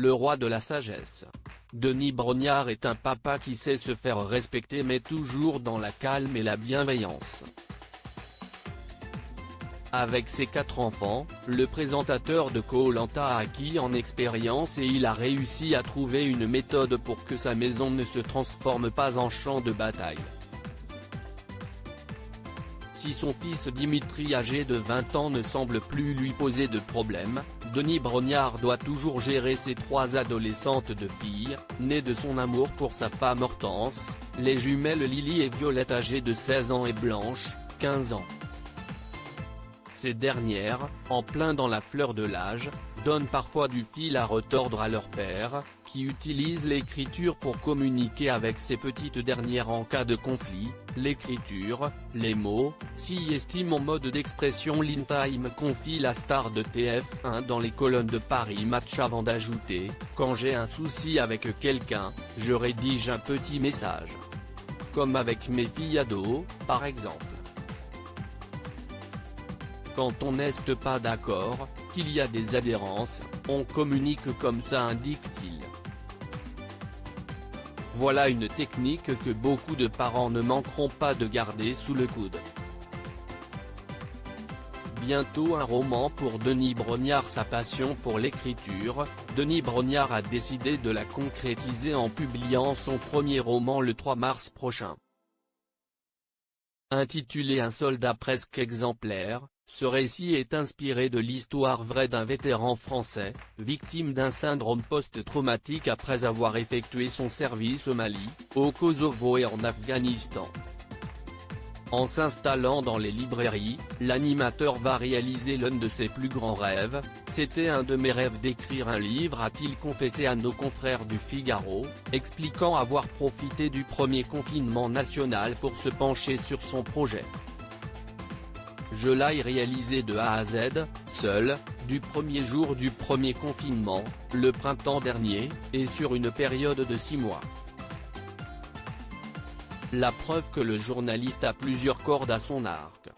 le roi de la sagesse. Denis Brognard est un papa qui sait se faire respecter mais toujours dans la calme et la bienveillance. Avec ses 4 enfants, le présentateur de Koh-Lanta a acquis en expérience et il a réussi à trouver une méthode pour que sa maison ne se transforme pas en champ de bataille. Si son fils Dimitri âgé de 20 ans ne semble plus lui poser de problème, Denis Brognard doit toujours gérer ses 3 adolescentes de filles, nées de son amour pour sa femme Hortense, les jumelles Lily et Violette âgées de 16 ans et Blanche, 15 ans. Ces dernières, en plein dans la fleur de l'âge, donnent parfois du fil à retordre à leur père, qui utilise l'écriture pour communiquer avec ces petites dernières en cas de conflit. L'écriture, les mots, si estime en mode d'expression Lintime, confie la star de TF1 dans les colonnes de Paris Match avant d'ajouter « Quand j'ai un souci avec quelqu'un, je rédige un petit message. Comme avec mes filles ados, par exemple. Quand on n'est pas d'accord, qu'il y a des adhérences, on communique comme ça, indique-t-il. Voilà une technique que beaucoup de parents ne manqueront pas de garder sous le coude. Bientôt un roman pour Denis Brognard. Sa passion pour l'écriture, Denis Brognard a décidé de la concrétiser en publiant son premier roman le 3 mars prochain. Intitulé Un soldat presque exemplaire, ce récit est inspiré de l'histoire vraie d'un vétéran français, victime d'un syndrome post-traumatique après avoir effectué son service au Mali, au Kosovo et en Afghanistan. En s'installant dans les librairies, l'animateur va réaliser l'un de ses plus grands rêves. C'était un de mes rêves d'écrire un livre, a-t-il confessé à nos confrères du Figaro, expliquant avoir profité du premier confinement national pour se pencher sur son projet. Je l'ai réalisé de A à Z, seul, du premier jour du premier confinement, le printemps dernier, et sur une période de 6 mois. La preuve que le journaliste a plusieurs cordes à son arc.